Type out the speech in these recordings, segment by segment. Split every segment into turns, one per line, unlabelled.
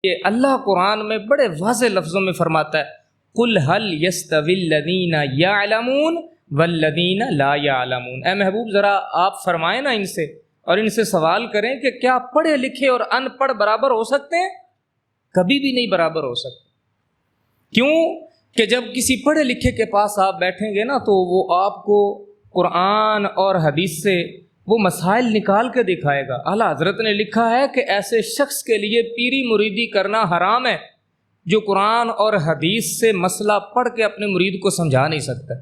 کہ اللہ قرآن میں بڑے واضح لفظوں میں فرماتا ہے قُلْ هَلْ يَسْتَوِي الَّذِينَ يَعْلَمُونَ وَالَّذِينَ لَا يَعْلَمُونَ۔ اے محبوب ذرا آپ فرمائیں نا ان سے، اور ان سے سوال کریں کہ کیا پڑھے لکھے اور ان پڑھ برابر ہو سکتے ہیں؟ کبھی بھی نہیں برابر ہو سکتے۔ کیوں کہ جب کسی پڑھے لکھے کے پاس آپ بیٹھیں گے نا تو وہ آپ کو قرآن اور حدیث سے وہ مسائل نکال کے دکھائے گا۔ اعلیٰ حضرت نے لکھا ہے کہ ایسے شخص کے لیے پیری مریدی کرنا حرام ہے جو قرآن اور حدیث سے مسئلہ پڑھ کے اپنے مرید کو سمجھا نہیں سکتا۔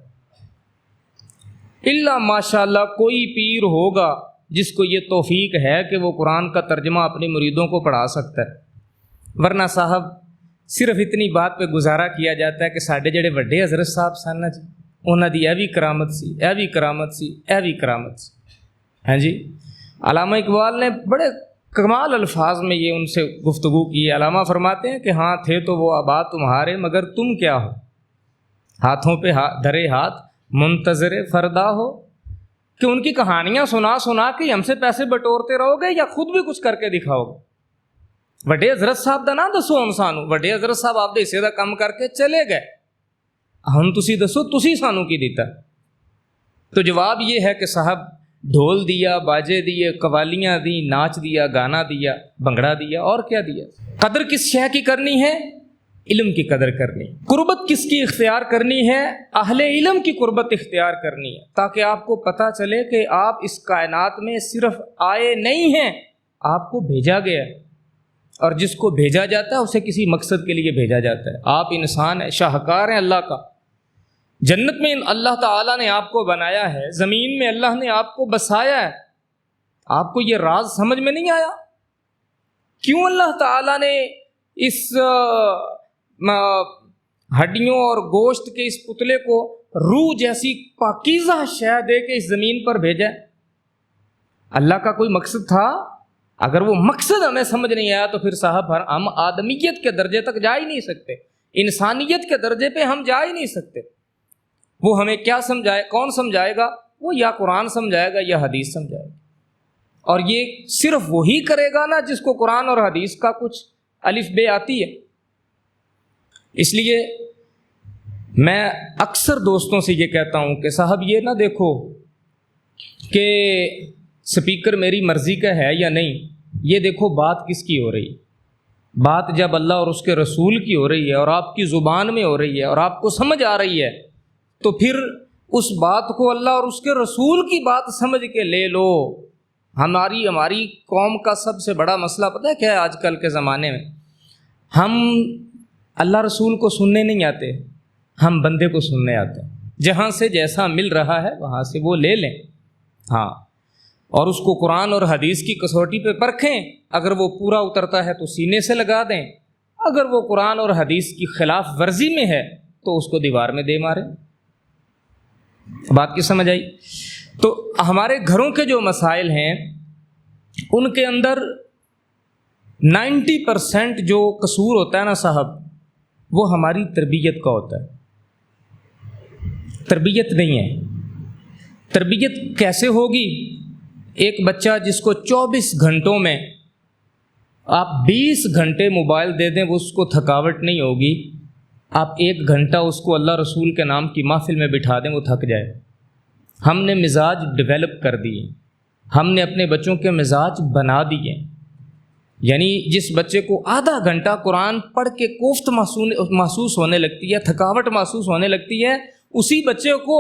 الا ماشاء اللہ کوئی پیر ہوگا جس کو یہ توفیق ہے کہ وہ قرآن کا ترجمہ اپنے مریدوں کو پڑھا سکتا ہے، ورنہ صاحب صرف اتنی بات پہ گزارا کیا جاتا ہے کہ ساڈے جڑے وڈے حضرت صاحب سن نا جی انہاں دی اے بھی کرامت سی، اے بھی کرامت سی، اے بھی کرامت سی۔ ہاں جی، علامہ اقبال نے بڑے کمال الفاظ میں یہ ان سے گفتگو کی ہے۔ علامہ فرماتے ہیں کہ ہاں تھے تو وہ آباد تمہارے مگر تم کیا ہو، ہاتھوں پہ دھرے ہاتھ منتظر فردا ہو، کہ ان کی کہانیاں سنا سنا کے ہم سے پیسے بٹورتے رہو گے یا خود بھی کچھ کر کے دکھاؤ گے؟ وڈے حضرت صاحب دا نہ دسو ہم سانو، وڈے حضرت صاحب آپ دے حصے دا کم کر کے چلے گئے، ہم تسی دسو تسی سانو کی دیتا؟ تو جواب یہ ہے کہ صاحب ڈھول دیا، باجے دیے، قوالیاں دی، ناچ دیا، گانا دیا، بھنگڑا دیا، اور کیا دیا؟ قدر کس شے کی کرنی ہے؟ علم کی قدر کرنی۔ قربت کس کی اختیار کرنی ہے؟ اہل علم کی قربت اختیار کرنی ہے، تاکہ آپ کو پتہ چلے کہ آپ اس کائنات میں صرف آئے نہیں ہیں، آپ کو بھیجا گیا ہے، اور جس کو بھیجا جاتا ہے اسے کسی مقصد کے لیے بھیجا جاتا ہے۔ آپ انسان ہیں، شاہکار ہیں اللہ کا، جنت میں اللہ تعالیٰ نے آپ کو بنایا ہے، زمین میں اللہ نے آپ کو بسایا ہے، آپ کو یہ راز سمجھ میں نہیں آیا؟ کیوں اللہ تعالیٰ نے اس ہڈیوں اور گوشت کے اس پتلے کو روح جیسی پاکیزہ شے دے کے اس زمین پر بھیجا؟ اللہ کا کوئی مقصد تھا؟ اگر وہ مقصد ہمیں سمجھ نہیں آیا تو پھر صاحب ہم آدمیت کے درجے تک جا ہی نہیں سکتے، انسانیت کے درجے پہ ہم جا ہی نہیں سکتے۔ وہ ہمیں کیا سمجھائے، کون سمجھائے گا؟ وہ یا قرآن سمجھائے گا یا حدیث سمجھائے گا، اور یہ صرف وہی کرے گا نا جس کو قرآن اور حدیث کا کچھ الف بے آتی ہے۔ اس لیے میں اکثر دوستوں سے یہ کہتا ہوں کہ صاحب یہ نہ دیکھو کہ سپیکر میری مرضی کا ہے یا نہیں، یہ دیکھو بات کس کی ہو رہی ہے۔ بات جب اللہ اور اس کے رسول کی ہو رہی ہے اور آپ کی زبان میں ہو رہی ہے اور آپ کو سمجھ آ رہی ہے، تو پھر اس بات کو اللہ اور اس کے رسول کی بات سمجھ کے لے لو۔ ہماری قوم کا سب سے بڑا مسئلہ پتہ ہے کیا ہے؟ آج کل کے زمانے میں ہم اللہ رسول کو سننے نہیں آتے، ہم بندے کو سننے آتے ہیں۔ جہاں سے جیسا مل رہا ہے وہاں سے وہ لے لیں، ہاں، اور اس کو قرآن اور حدیث کی کسوٹی پہ پرکھیں، اگر وہ پورا اترتا ہے تو سینے سے لگا دیں، اگر وہ قرآن اور حدیث کی خلاف ورزی میں ہے تو اس کو دیوار میں دے ماریں۔ بات کی سمجھ آئی؟ تو ہمارے گھروں کے جو مسائل ہیں ان کے اندر 90% جو قصور ہوتا ہے نا صاحب، وہ ہماری تربیت کا ہوتا ہے۔ تربیت نہیں ہے۔ تربیت کیسے ہوگی؟ ایک بچہ جس کو 24 گھنٹوں میں آپ 20 گھنٹے موبائل دے دیں وہ اس کو تھکاوٹ نہیں ہوگی، آپ 1 گھنٹہ اس کو اللہ رسول کے نام کی محفل میں بٹھا دیں وہ تھک جائے۔ ہم نے مزاج ڈیولپ کر دیے، ہم نے اپنے بچوں کے مزاج بنا دیے۔ یعنی جس بچے کو آدھا گھنٹہ قرآن پڑھ کے کوفت محسوس ہونے لگتی ہے، تھکاوٹ محسوس ہونے لگتی ہے، اسی بچے کو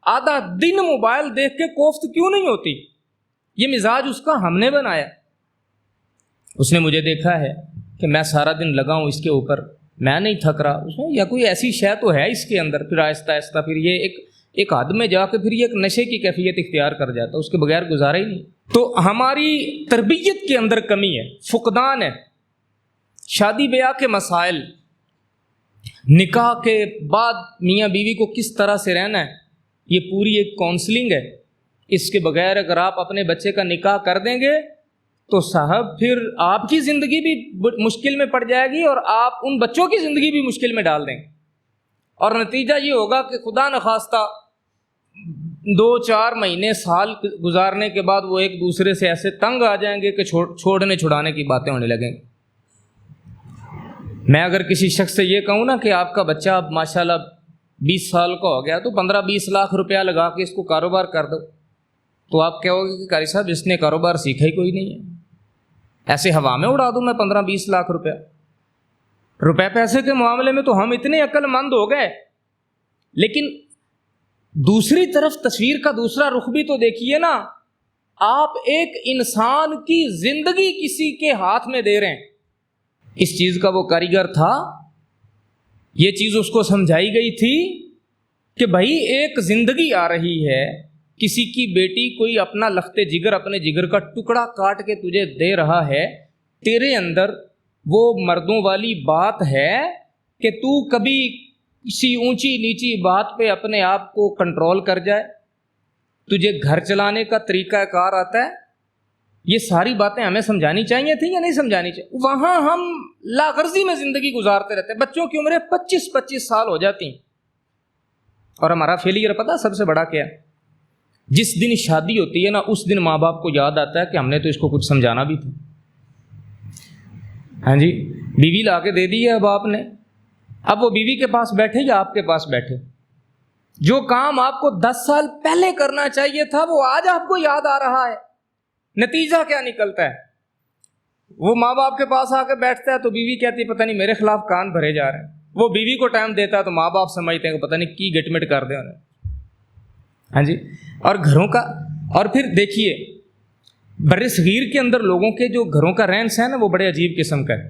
آدھا دن موبائل دیکھ کے کوفت کیوں نہیں ہوتی؟ یہ مزاج اس کا ہم نے بنایا۔ اس نے مجھے دیکھا ہے کہ میں سارا دن لگا ہوں اس کے اوپر، میں نہیں تھک رہا، اس میں یا کوئی ایسی شے تو ہے اس کے اندر، پھر آہستہ آہستہ پھر یہ ایک حد میں جا کے پھر یہ ایک نشے کی کیفیت اختیار کر جاتا ہے، اس کے بغیر گزارا ہی نہیں۔ تو ہماری تربیت کے اندر کمی ہے، فقدان ہے۔ شادی بیاہ کے مسائل، نکاح کے بعد میاں بیوی کو کس طرح سے رہنا ہے، یہ پوری ایک کونسلنگ ہے۔ اس کے بغیر اگر آپ اپنے بچے کا نکاح کر دیں گے تو صاحب پھر آپ کی زندگی بھی مشکل میں پڑ جائے گی اور آپ ان بچوں کی زندگی بھی مشکل میں ڈال دیں گے، اور نتیجہ یہ ہوگا کہ خدا نخواستہ 2-4 مہینے سال گزارنے کے بعد وہ ایک دوسرے سے ایسے تنگ آ جائیں گے کہ چھوڑنے چھڑانے کی باتیں ہونے لگیں گی۔ میں اگر کسی شخص سے یہ کہوں نا کہ آپ کا بچہ اب ماشاءاللہ 20 سال کا ہو گیا تو 15-20 لاکھ روپیہ لگا کے اس کو کاروبار کر دو، تو آپ کہو گے کہ قاری صاحب اس نے کاروبار سیکھا ہی کوئی نہیں ہے، ایسے ہوا میں اڑا دوں میں 15-20 لاکھ روپے پیسے کے معاملے میں تو ہم اتنے عقل مند ہو گئے۔ لیکن دوسری طرف تصویر کا دوسرا رخ بھی تو دیکھیے نا، آپ ایک انسان کی زندگی کسی کے ہاتھ میں دے رہے ہیں۔ اس چیز کا وہ کاریگر تھا، یہ چیز اس کو سمجھائی گئی تھی کہ بھائی ایک زندگی آ رہی ہے، کسی کی بیٹی کوئی اپنا لخت جگر، اپنے جگر کا ٹکڑا کاٹ کے تجھے دے رہا ہے، تیرے اندر وہ مردوں والی بات ہے کہ تو کبھی کسی اونچی نیچی بات پہ اپنے آپ کو کنٹرول کر جائے، تجھے گھر چلانے کا طریقہ کار آتا ہے۔ یہ ساری باتیں ہمیں سمجھانی چاہیے تھیں یا نہیں سمجھانی چاہیے؟ وہاں ہم لاغرضی میں زندگی گزارتے رہتے ہیں، بچوں کی عمریں 25-25 سال ہو جاتی ہیں، اور ہمارا فیلئر پتہ سب سے بڑا کیا ہے؟ جس دن شادی ہوتی ہے نا، اس دن ماں باپ کو یاد آتا ہے کہ ہم نے تو اس کو کچھ سمجھانا بھی تھا۔ ہاں جی، بیوی لا کے دے دی ہے اب آپ نے، اب وہ بیوی کے پاس بیٹھے یا آپ کے پاس بیٹھے، جو کام آپ کو 10 سال پہلے کرنا چاہیے تھا وہ آج آپ کو یاد آ رہا ہے۔ نتیجہ کیا نکلتا ہے؟ وہ ماں باپ کے پاس آ کے بیٹھتا ہے تو بیوی کہتی ہے پتہ نہیں میرے خلاف کان بھرے جا رہے ہیں، وہ بیوی کو ٹائم دیتا ہے تو ماں باپ سمجھتے ہیں کہ پتہ نہیں کی گٹ مٹ کر دیں انہیں۔ ہاں جی، اور گھروں کا، اور پھر دیکھیے بر صغیر کے اندر لوگوں کے جو گھروں کا رہن سہن ہے وہ بڑے عجیب قسم کا ہے۔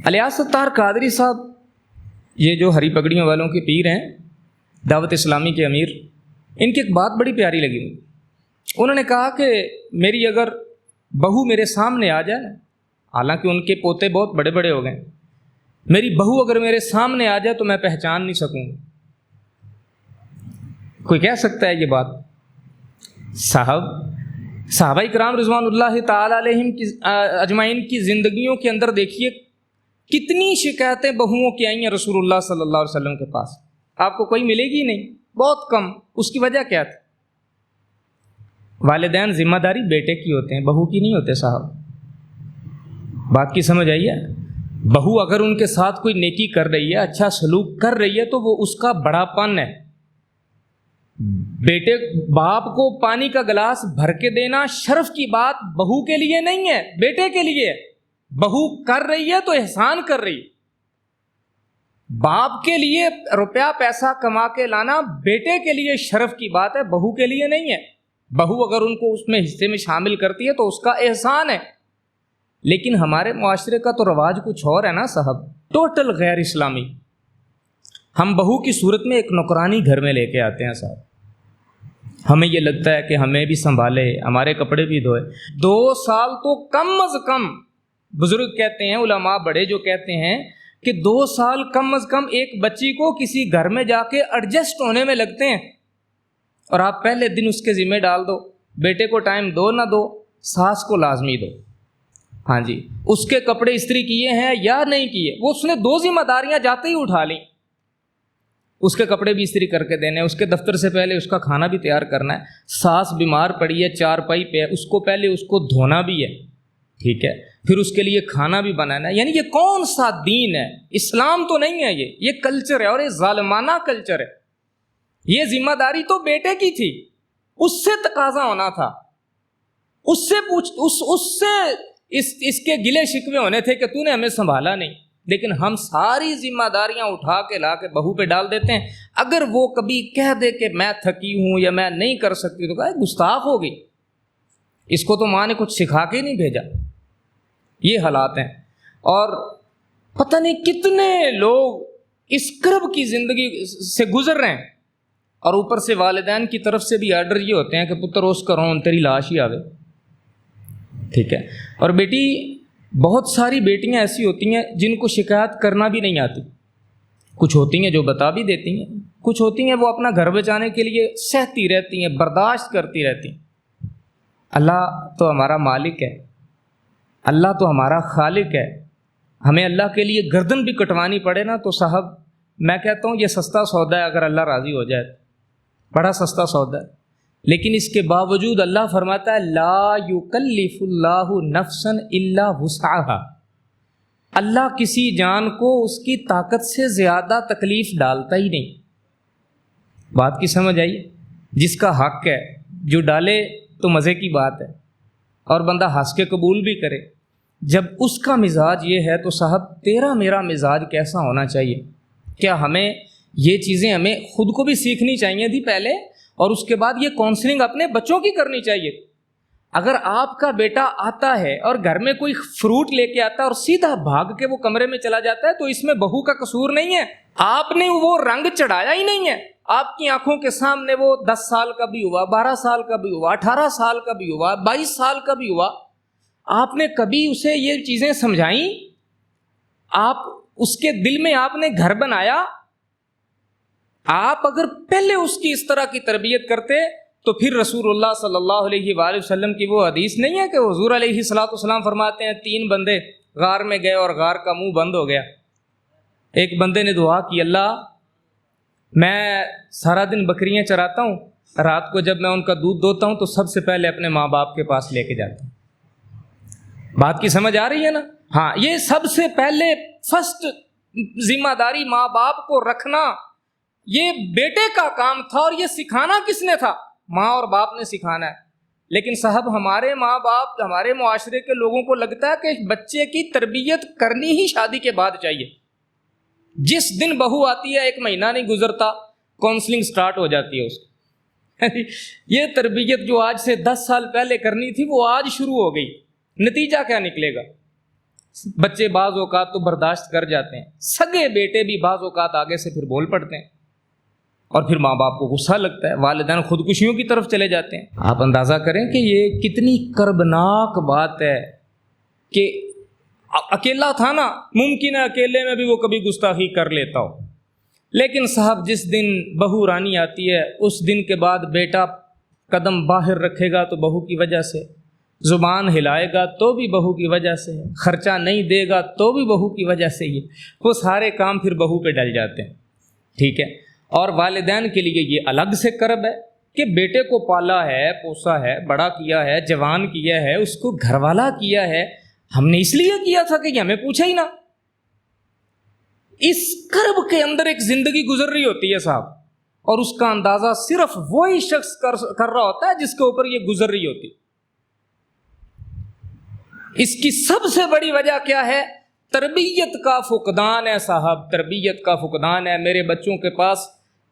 الیاس ستار قادری صاحب، یہ جو ہری پگڑیوں والوں کے پیر ہیں، دعوت اسلامی کے امیر، ان کی ایک بات بڑی پیاری لگی مجھے۔ انہوں نے کہا کہ میری اگر بہو میرے سامنے آ جائے، حالانکہ ان کے پوتے بہت بڑے بڑے ہو گئے، میری بہو اگر میرے سامنے آ جائے تو میں پہچان نہیں سکوں گا۔ کوئی کہہ سکتا ہے یہ بات؟ صحابہ کرام رضوان اللہ تعالی علیہم کی اجمعین کی زندگیوں کے اندر دیکھیے کتنی شکایتیں بہوؤں کی آئی ہیں رسول اللہ صلی اللہ علیہ وسلم کے پاس، آپ کو کوئی ملے گی نہیں، بہت کم۔ اس کی وجہ کیا تھی؟ والدین ذمہ داری بیٹے کی ہوتے ہیں، بہو کی نہیں ہوتے صاحب، بات کی سمجھ آئی ہے؟ بہو اگر ان کے ساتھ کوئی نیکی کر رہی ہے، اچھا سلوک کر رہی ہے تو وہ اس کا بڑا پن ہے۔ بیٹے باپ کو پانی کا گلاس بھر کے دینا شرف کی بات بہو کے لیے نہیں ہے، بیٹے کے لیے ہے۔ بہو کر رہی ہے تو احسان کر رہی، باپ کے لیے روپیہ پیسہ کما کے لانا بیٹے کے لیے شرف کی بات ہے، بہو کے لیے نہیں ہے۔ بہو اگر ان کو اس میں حصے میں شامل کرتی ہے تو اس کا احسان ہے۔ لیکن ہمارے معاشرے کا تو رواج کچھ اور ہے نا صاحب، ٹوٹل غیر اسلامی۔ ہم بہو کی صورت میں ایک نوکرانی گھر میں لے کے آتے ہیں صاحب، ہمیں یہ لگتا ہے کہ ہمیں بھی سنبھالے، ہمارے کپڑے بھی دھوئے۔ 2 سال تو کم از کم، بزرگ کہتے ہیں، علماء بڑے جو کہتے ہیں کہ 2 سال کم از کم ایک بچی کو کسی گھر میں جا کے ایڈجسٹ ہونے میں لگتے ہیں، اور آپ پہلے دن اس کے ذمہ ڈال دو، بیٹے کو ٹائم دو نہ دو، ساس کو لازمی دو۔ ہاں جی، اس کے کپڑے استری کیے ہیں یا نہیں کیے، وہ اس نے 2 ذمہ داریاں جاتے ہی اٹھا لیں، اس کے کپڑے بھی استری کر کے دینے، اس کے دفتر سے پہلے اس کا کھانا بھی تیار کرنا ہے، ساس بیمار پڑی ہے چارپائی پہ، اس کو پہلے اس کو دھونا بھی ہے، ٹھیک ہے، پھر اس کے لیے کھانا بھی بنانا ہے۔ یعنی یہ کون سا دین ہے؟ اسلام تو نہیں ہے، یہ کلچر ہے، اور یہ ظالمانہ کلچر ہے۔ یہ ذمہ داری تو بیٹے کی تھی، اس سے تقاضا ہونا تھا، اس سے اس کے گلے شکوے ہونے تھے کہ تو نے ہمیں سنبھالا نہیں۔ لیکن ہم ساری ذمہ داریاں اٹھا کے لا کے بہو پہ ڈال دیتے ہیں۔ اگر وہ کبھی کہہ دے کہ میں تھکی ہوں یا میں نہیں کر سکتی تو کہا گستاخ ہوگی، اس کو تو ماں نے کچھ سکھا کے نہیں بھیجا۔ یہ حالات ہیں، اور پتہ نہیں کتنے لوگ اس کرب کی زندگی سے گزر رہے ہیں، اور اوپر سے والدین کی طرف سے بھی آرڈر یہ ہوتے ہیں کہ پتر اس کا رون تیری لاش ہی آوے، ٹھیک ہے۔ اور بیٹی، بہت ساری بیٹیاں ایسی ہوتی ہیں جن کو شکایت کرنا بھی نہیں آتی، کچھ ہوتی ہیں جو بتا بھی دیتی ہیں، کچھ ہوتی ہیں وہ اپنا گھر بچانے کے لیے سہتی رہتی ہیں، برداشت کرتی رہتی ہیں۔ اللہ تو ہمارا مالک ہے، اللہ تو ہمارا خالق ہے، ہمیں اللہ کے لیے گردن بھی کٹوانی پڑے نا تو صاحب میں کہتا ہوں یہ سستا سودا ہے، اگر اللہ راضی ہو جائے، بڑا سستا سودا ہے۔ لیکن اس کے باوجود اللہ فرماتا ہے لا یکلف اللہ نفسا الا وسعها، اللہ کسی جان کو اس کی طاقت سے زیادہ تکلیف ڈالتا ہی نہیں. بات کی سمجھ آئی؟ جس کا حق ہے جو ڈالے تو مزے کی بات ہے، اور بندہ ہنس کے قبول بھی کرے. جب اس کا مزاج یہ ہے تو صاحب تیرا میرا مزاج کیسا ہونا چاہیے؟ کیا ہمیں یہ چیزیں ہمیں خود کو بھی سیکھنی چاہیے تھی پہلے، اور اس کے بعد یہ کاؤنسلنگ اپنے بچوں کی کرنی چاہیے. اگر آپ کا بیٹا آتا ہے اور گھر میں کوئی فروٹ لے کے آتا ہے اور سیدھا بھاگ کے وہ کمرے میں چلا جاتا ہے تو اس میں بہو کا قصور نہیں ہے، آپ نے وہ رنگ چڑھایا ہی نہیں ہے. آپ کی آنکھوں کے سامنے وہ 10 سال کا بھی ہوا، 12 سال کا بھی ہوا، 18 سال کا بھی ہوا، 22 سال کا بھی ہوا، آپ نے کبھی اسے یہ چیزیں سمجھائیں؟ آپ اس کے دل میں آپ نے گھر بنایا؟ آپ اگر پہلے اس کی اس طرح کی تربیت کرتے تو پھر رسول اللہ صلی اللہ علیہ وآلہ وسلم کی وہ حدیث نہیں ہے کہ حضور علیہ الصلوۃ والسلام فرماتے ہیں 3 بندے غار میں گئے اور غار کا منہ بند ہو گیا. ایک بندے نے دعا کی، اللہ میں سارا دن بکریاں چراتا ہوں، رات کو جب میں ان کا دودھ دوتا ہوں تو سب سے پہلے اپنے ماں باپ کے پاس لے کے جاتا ہوں. بات کی سمجھ آ رہی ہے نا؟ ہاں، یہ سب سے پہلے فرسٹ ذمہ داری ماں باپ کو رکھنا یہ بیٹے کا کام تھا، اور یہ سکھانا کس نے تھا؟ ماں اور باپ نے سکھانا ہے. لیکن صاحب ہمارے ماں باپ، ہمارے معاشرے کے لوگوں کو لگتا ہے کہ بچے کی تربیت کرنی ہی شادی کے بعد چاہیے. جس دن بہو آتی ہے 1 مہینہ نہیں گزرتا کاؤنسلنگ سٹارٹ ہو جاتی ہے اس کی. یہ تربیت جو آج سے 10 سال پہلے کرنی تھی وہ آج شروع ہو گئی. نتیجہ کیا نکلے گا؟ بچے بعض اوقات تو برداشت کر جاتے ہیں، سگے بیٹے بھی بعض اوقات آگے سے پھر بول پڑتے ہیں، اور پھر ماں باپ کو غصہ لگتا ہے، والدین خودکشیوں کی طرف چلے جاتے ہیں. آپ اندازہ کریں کہ یہ کتنی کربناک بات ہے کہ اکیلا تھا نا، ممکن ہے اکیلے میں بھی وہ کبھی گستاخی کر لیتا ہو، لیکن صاحب جس دن بہو رانی آتی ہے اس دن کے بعد بیٹا قدم باہر رکھے گا تو بہو کی وجہ سے، زبان ہلائے گا تو بھی بہو کی وجہ سے، خرچہ نہیں دے گا تو بھی بہو کی وجہ سے ہی. وہ سارے کام پھر بہو پہ ڈل جاتے ہیں. ٹھیک ہے، اور والدین کے لیے یہ الگ سے کرب ہے کہ بیٹے کو پالا ہے، پوسا ہے، بڑا کیا ہے، جوان کیا ہے، اس کو گھر والا کیا ہے. ہم نے اس لیے کیا تھا کہ ہمیں پوچھا ہی نہ. اس کرب کے اندر ایک زندگی گزر رہی ہوتی ہے صاحب، اور اس کا اندازہ صرف وہی شخص کر رہا ہوتا ہے جس کے اوپر یہ گزر رہی ہوتی. اس کی سب سے بڑی وجہ کیا ہے؟ تربیت کا فقدان ہے صاحب، تربیت کا فقدان ہے. میرے بچوں کے پاس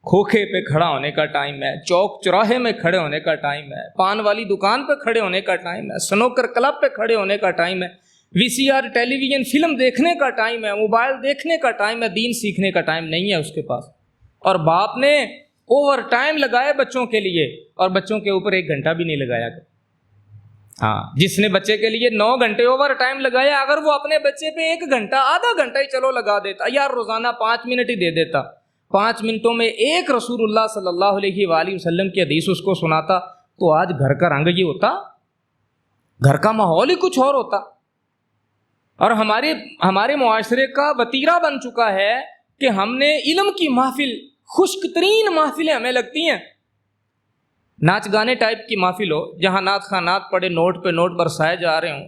کھوکھے پہ کھڑا ہونے کا ٹائم ہے، چوک چوراہے میں کھڑے ہونے کا ٹائم ہے، پان والی دکان پہ کھڑے ہونے کا ٹائم ہے، سنوکر کلب پہ کھڑے ہونے کا ٹائم ہے، VCR ٹیلی ویژن فلم دیکھنے کا ٹائم ہے، موبائل دیکھنے کا ٹائم ہے، دین سیکھنے کا ٹائم نہیں ہے اس کے پاس. اور باپ نے اوور ٹائم لگائے بچوں کے لیے، اور بچوں کے اوپر 1 گھنٹہ بھی نہیں لگایا. ہاں، جس نے بچے کے لیے 9 گھنٹے اوور ٹائم لگایا، اگر وہ اپنے بچے پہ 1 گھنٹہ آدھا گھنٹہ ہی چلو لگا دیتا، یار روزانہ 5 منٹ ہی دے دیتا، 5 منٹوں میں ایک رسول اللہ صلی اللہ علیہ وآلہ وسلم کی حدیث اس کو سناتا، تو آج گھر کا رنگ یہ ہوتا، گھر کا ماحول ہی کچھ اور ہوتا. اور ہمارے معاشرے کا وتیرہ بن چکا ہے کہ ہم نے علم کی محفل، خشک ترین محفلیں ہمیں لگتی ہیں، ناچ گانے ٹائپ کی محفل ہو جہاں نعت خانات پڑے، نوٹ پہ نوٹ برسائے جا رہے ہوں،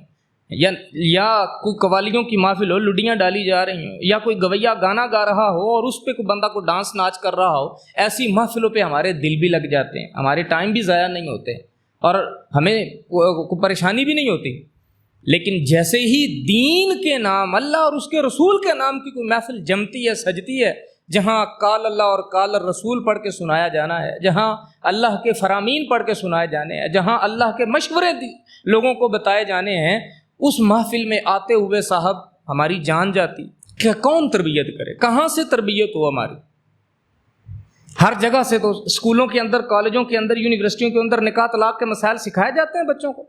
یا کوئی قوالیوں کی محفل ہو، لڈیاں ڈالی جا رہی ہوں، یا کوئی گویا گانا گا رہا ہو اور اس پہ کوئی بندہ کو ڈانس ناچ کر رہا ہو. ایسی محفلوں پہ ہمارے دل بھی لگ جاتے ہیں، ہمارے ٹائم بھی ضائع نہیں ہوتے اور ہمیں کوئی پریشانی بھی نہیں ہوتی. لیکن جیسے ہی دین کے نام، اللہ اور اس کے رسول کے نام کی کوئی محفل جمتی ہے، سجتی ہے، جہاں قال اللہ اور قال الرسول پڑھ کے سنایا جانا ہے، جہاں اللہ کے فرامین پڑھ کے سنائے جانے ہیں، جہاں اللہ کے مشورے لوگوں کو بتائے جانے ہیں، اس محفل میں آتے ہوئے صاحب ہماری جان جاتی کہ کون تربیت کرے، کہاں سے تربیت ہو ہماری. ہر جگہ سے تو اسکولوں کے اندر، کالجوں کے اندر، یونیورسٹیوں کے اندر نکاح طلاق کے مسائل سکھائے جاتے ہیں بچوں کو،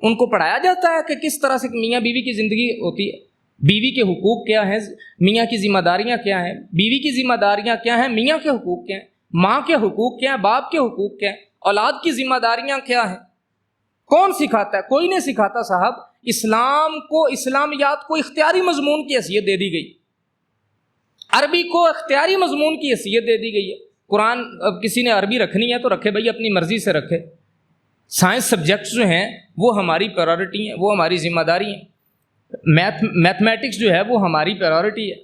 ان کو پڑھایا جاتا ہے کہ کس طرح سے میاں بیوی کی زندگی ہوتی ہے، بیوی کے حقوق کیا ہیں، میاں کی ذمہ داریاں کیا ہیں، بیوی کی ذمہ داریاں کیا ہیں، میاں کے حقوق کیا ہیں، ماں کے حقوق کیا ہیں، باپ کے حقوق کیا ہیں، اولاد کی ذمہ داریاں کیا ہیں. کون سکھاتا ہے؟ کوئی نہیں سکھاتا صاحب. اسلام کو، اسلامیات کو اختیاری مضمون کی حیثیت دے دی گئی، عربی کو اختیاری مضمون کی حیثیت دے دی گئی ہے. قرآن، اب کسی نے عربی رکھنی ہے تو رکھے بھائی، اپنی مرضی سے رکھے. سائنس سبجیکٹس جو ہیں وہ ہماری پرائورٹی ہیں، وہ ہماری ذمہ داری ہیں. میتھمیٹکس جو ہے وہ ہماری پرائیورٹی ہے،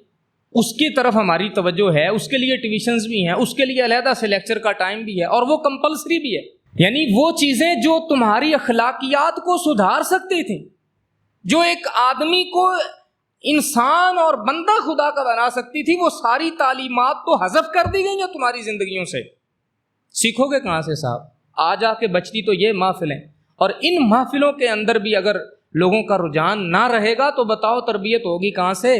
اس کی طرف ہماری توجہ ہے، اس کے لیے ٹیوشنز بھی ہیں، اس کے لیے علیحدہ سے لیکچر کا ٹائم بھی ہے، اور وہ کمپلسری بھی ہے۔ یعنی وہ چیزیں جو تمہاری اخلاقیات کو سدھار سکتی تھیں، جو ایک آدمی کو انسان اور بندہ خدا کا بنا سکتی تھی، وہ ساری تعلیمات تو حذف کر دی گئی ہیں تمہاری زندگیوں سے۔ سیکھو گے کہاں سے صاحب؟ آ جا کے بچتی تو یہ محفلیں، اور ان محفلوں کے اندر بھی اگر لوگوں کا رجحان نہ رہے گا تو بتاؤ تربیت ہوگی کہاں سے؟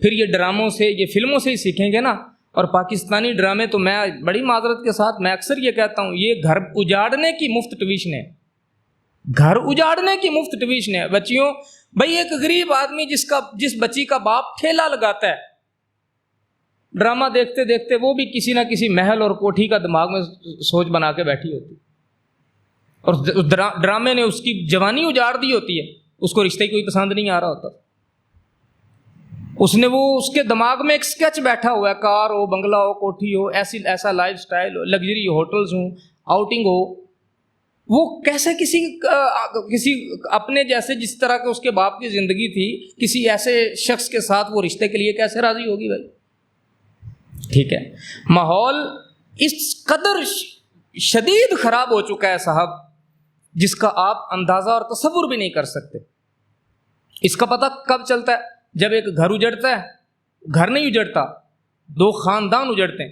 پھر یہ ڈراموں سے، یہ فلموں سے ہی سیکھیں گے نا۔ اور پاکستانی ڈرامے تو میں بڑی معذرت کے ساتھ میں اکثر یہ کہتا ہوں، یہ گھر اجاڑنے کی مفت ٹیوشن ہے، گھر اجاڑنے کی مفت ٹیوشن ہے بچیوں۔ بھائی ایک غریب آدمی جس بچی کا باپ ٹھیلا لگاتا ہے، ڈرامہ دیکھتے دیکھتے وہ بھی کسی نہ کسی محل اور کوٹھی کا دماغ میں سوچ بنا کے بیٹھی ہوتی، اور ڈرامے نے اس کی جوانی اجاڑ دی ہوتی ہے، اس کو رشتہ ہی کوئی پسند نہیں آ رہا ہوتا، اس کے دماغ میں ایک سکیچ بیٹھا ہوا ہے، کار ہو، بنگلہ ہو، کوٹھی ہو، ایسا لائف سٹائل ہو، لگژری ہوٹلز ہوں، آؤٹنگ ہو۔ وہ کیسے کسی اپنے جیسے جس طرح کے اس کے باپ کی زندگی تھی، کسی ایسے شخص کے ساتھ وہ رشتے کے لیے کیسے راضی ہوگی بھائی؟ ٹھیک ہے، ماحول اس قدر شدید خراب ہو چکا ہے صاحب، جس کا آپ اندازہ اور تصور بھی نہیں کر سکتے۔ اس کا پتہ کب چلتا ہے؟ جب ایک گھر اجڑتا ہے۔ گھر نہیں اجڑتا، دو خاندان اجڑتے ہیں،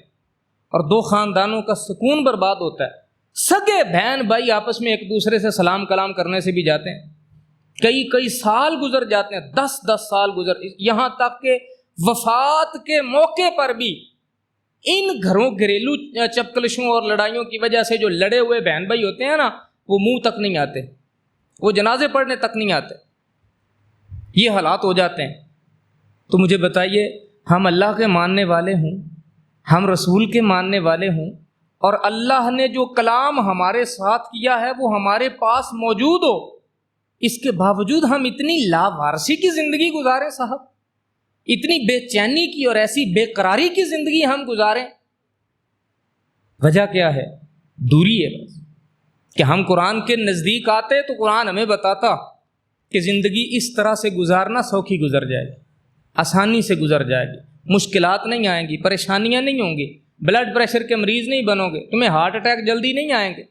اور دو خاندانوں کا سکون برباد ہوتا ہے۔ سگے بہن بھائی آپس میں ایک دوسرے سے سلام کلام کرنے سے بھی جاتے ہیں، کئی سال گزر جاتے ہیں، 10 سال یہاں تک کہ وفات کے موقع پر بھی ان گھروں گھریلو چپکلشوں اور لڑائیوں کی وجہ سے جو لڑے ہوئے بہن بھائی ہوتے ہیں نا، وہ منہ تک نہیں آتے، وہ جنازے پڑھنے تک نہیں آتے، یہ حالات ہو جاتے ہیں۔ تو مجھے بتائیے، ہم اللہ کے ماننے والے ہوں، ہم رسول کے ماننے والے ہوں، اور اللہ نے جو کلام ہمارے ساتھ کیا ہے وہ ہمارے پاس موجود ہو، اس کے باوجود ہم اتنی لاوارسی کی زندگی گزاریں صاحب، اتنی بے چینی کی اور ایسی بے قراری کی زندگی ہم گزاریں۔ وجہ کیا ہے؟ دوری ہے بس، کہ ہم قرآن کے نزدیک آتے تو قرآن ہمیں بتاتا کہ زندگی اس طرح سے گزارنا سوکھی گزر جائے گی، آسانی سے گزر جائے گی، مشکلات نہیں آئیں گی، پریشانیاں نہیں ہوں گی، بلڈ پریشر کے مریض نہیں بنو گے، تمہیں ہارٹ اٹیک جلدی نہیں آئیں گے۔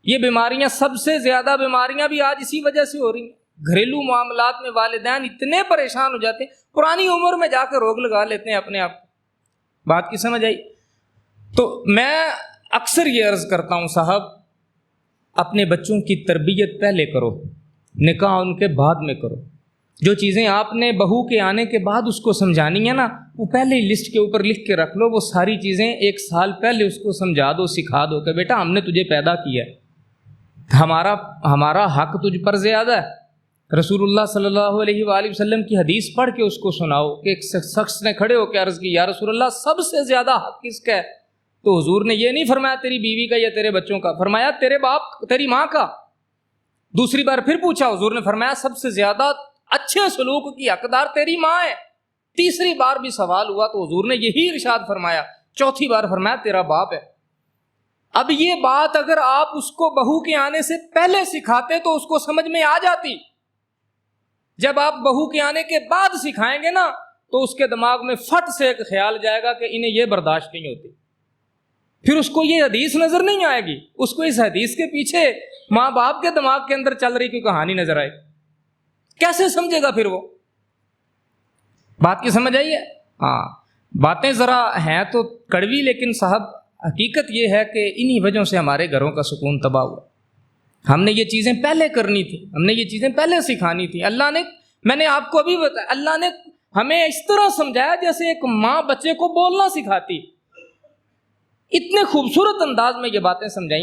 یہ بیماریاں، سب سے زیادہ بیماریاں بھی آج اسی وجہ سے ہو رہی ہیں۔ گھریلو معاملات میں والدین اتنے پریشان ہو جاتے ہیں، پرانی عمر میں جا کے روگ لگا لیتے ہیں اپنے آپ کو۔ بات کی سمجھ آئی؟ تو میں اکثر یہ عرض کرتا ہوں صاحب، اپنے بچوں کی تربیت پہلے کرو، نکاح ان کے بعد میں کرو۔ جو چیزیں آپ نے بہو کے آنے کے بعد اس کو سمجھانی ہے نا، وہ پہلے ہی لسٹ کے اوپر لکھ کے رکھ لو، وہ ساری چیزیں 1 سال پہلے اس کو سمجھا دو، سکھا دو کہ بیٹا ہم نے تجھے پیدا کیا ہے، ہمارا حق تجھ پر زیادہ ہے۔ رسول اللہ صلی اللہ علیہ وآلہ وسلم کی حدیث پڑھ کے اس کو سناؤ کہ ایک شخص نے کھڑے ہو کے عرض کی، یا رسول اللہ سب سے زیادہ حق کس کا ہے؟ تو حضور نے یہ نہیں فرمایا تیری بیوی کا یا تیرے بچوں کا، فرمایا تیرے باپ تیری ماں کا۔ دوسری بار پھر پوچھا، حضور نے فرمایا سب سے زیادہ اچھے سلوک کی حقدار تیری ماں ہے۔ تیسری بار بھی سوال ہوا تو حضور نے یہی ارشاد فرمایا، چوتھی بار فرمایا تیرا باپ ہے۔ اب یہ بات اگر آپ اس کو بہو کے آنے سے پہلے سکھاتے تو اس کو سمجھ میں آ جاتی، جب آپ بہو کے آنے کے بعد سکھائیں گے نا تو اس کے دماغ میں فٹ سے ایک خیال جائے گا کہ انہیں یہ برداشت نہیں ہوتی، پھر اس کو یہ حدیث نظر نہیں آئے گی، اس کو اس حدیث کے پیچھے ماں باپ کے دماغ کے اندر چل رہی کوئی کہانی نظر آئے، کیسے سمجھے گا پھر وہ؟ بات کی سمجھ آئی ہے؟ ہاں، باتیں ذرا ہیں تو کڑوی، لیکن صاحب حقیقت یہ ہے کہ انہی وجہوں سے ہمارے گھروں کا سکون تباہ ہوا۔ ہم نے یہ چیزیں پہلے کرنی تھی، ہم نے یہ چیزیں پہلے سکھانی تھی۔ اللہ نے، میں نے آپ کو ابھی بتایا، اللہ نے ہمیں اس طرح سمجھایا جیسے ایک ماں بچے کو بولنا سکھاتی، اتنے خوبصورت انداز میں یہ باتیں سمجھائیں۔